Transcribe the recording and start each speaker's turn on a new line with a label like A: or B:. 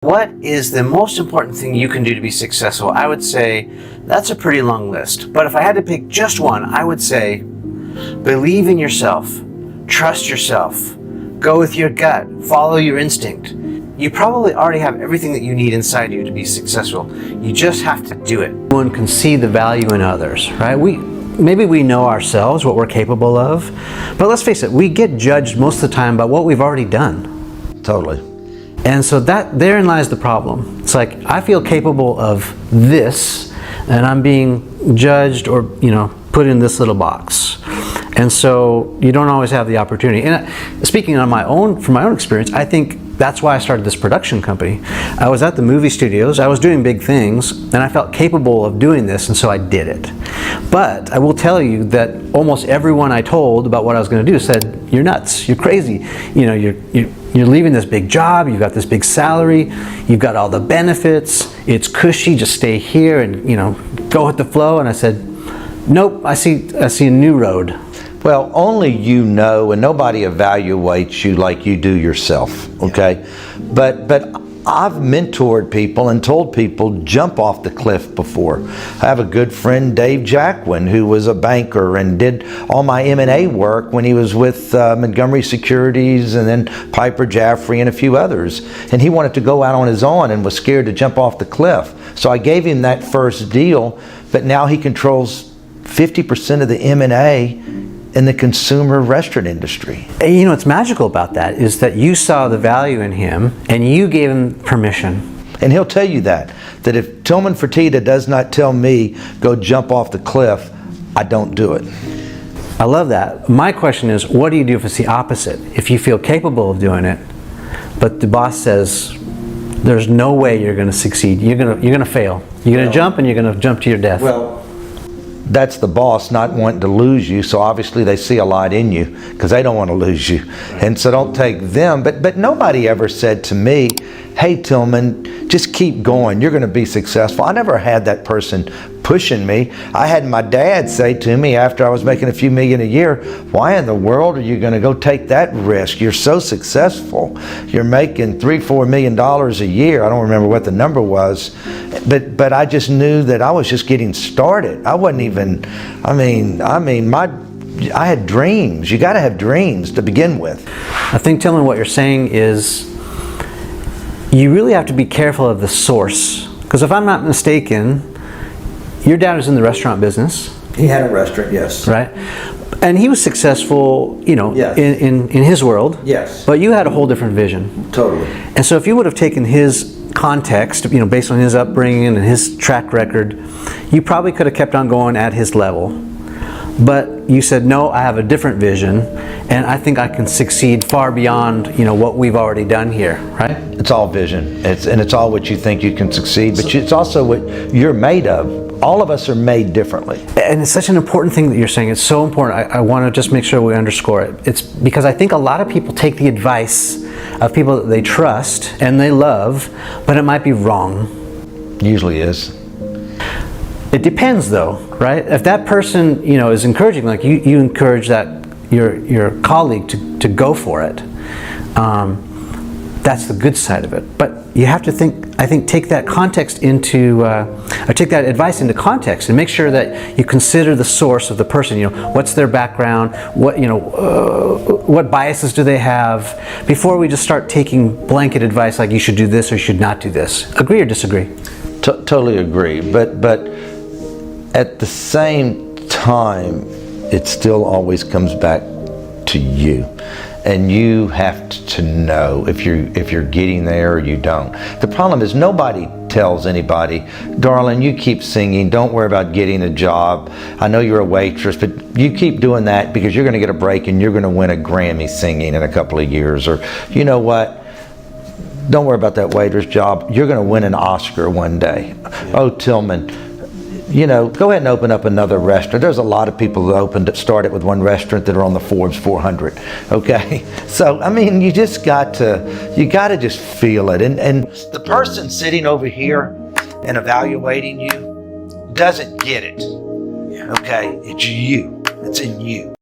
A: What is the most important thing you can do to be successful? I would say that's a pretty long list. But if I had to pick just one, I would say believe in yourself, trust yourself, go with your gut, follow your instinct. You probably already have everything that you need inside you to be successful. You just have to do it. One can see the value in others, right? Maybe we know ourselves, what we're capable of, but let's face it, we get judged most of the time by what we've already done.
B: Totally.
A: And so therein lies the problem. It's like, I feel capable of this, and I'm being judged or, put in this little box. And so you don't always have the opportunity. And speaking from my own experience, I think that's why I started this production company. I was at the movie studios, I was doing big things, and I felt capable of doing this, and so I did it. But I will tell you that almost everyone I told about what I was going to do said, "You're nuts, you're crazy. You're leaving this big job, you've got this big salary, you've got all the benefits, it's cushy, just stay here and go with the flow." And I said, "Nope, I see a new road."
B: Well, only you know, and nobody evaluates you like you do yourself, okay? But I've mentored people and told people jump off the cliff before. I have a good friend, Dave Jacquin, who was a banker and did all my M&A work when he was with Montgomery Securities and then Piper Jaffray and a few others. And he wanted to go out on his own and was scared to jump off the cliff. So I gave him that first deal, but now he controls 50% of the M&A in the consumer restaurant industry.
A: And what's magical about that is that you saw the value in him and you gave him permission.
B: And he'll tell you that if Tilman Fertitta does not tell me go jump off the cliff, I don't do it.
A: I love that. My question is, what do you do if it's the opposite? If you feel capable of doing it, but the boss says there's no way you're going to succeed, you're going to fail. You're going to jump and you're going to jump to your death.
B: Well, that's the boss not wanting to lose you, so obviously they see a lot in you because they don't want to lose you. And so don't take them. But nobody ever said to me, "Hey Tilman, just keep going, you're going to be successful." I never had that person pushing me. I had my dad say to me after I was making a few million a year, "Why in the world are you going to go take that risk? You're so successful. You're making $3-4 million a year." I don't remember what the number was, but I just knew that I was just getting started. I wasn't even, I had dreams. You got to have dreams to begin with.
A: I think, Tilman, what you're saying is you really have to be careful of the source. Because if I'm not mistaken, your dad was in the restaurant business.
B: He had a restaurant, yes.
A: Right? And he was successful,
B: Yes.
A: in his world.
B: Yes.
A: But you had a whole different vision.
B: Totally.
A: And so if you would have taken his context, based on his upbringing and his track record, you probably could have kept on going at his level. But you said, "No, I have a different vision, and I think I can succeed far beyond, what we've already done here," right?
B: It's all vision. It's all what you think you can succeed, but it's also what you're made of. All of us are made differently.
A: And it's such an important thing that you're saying. It's so important. I want to just make sure we underscore it. It's because I think a lot of people take the advice of people that they trust and they love, but it might be wrong.
B: Usually is.
A: It depends though, right? If that person, is encouraging, like you encourage that your colleague to go for it, that's the good side of it. But you have to take that context take that advice into context and make sure that you consider the source of the person. What's their background? What biases do they have? Before we just start taking blanket advice like you should do this or you should not do this. Agree or disagree?
B: Totally agree. But at the same time, it still always comes back to you. And you have to know if you're getting there or you don't. The problem is nobody tells anybody, "Darling, you keep singing, don't worry about getting a job. I know you're a waitress, but you keep doing that because you're going to get a break and you're going to win a Grammy singing in a couple of years." Or, "You know what? Don't worry about that waitress job. You're going to win an Oscar one day." "Oh, Tilman, go ahead and open up another restaurant." There's a lot of people that started with one restaurant that are on the Forbes 400. Okay, so you just got to just feel it, and the person sitting over here and evaluating you doesn't get it. Okay, it's you. It's in you.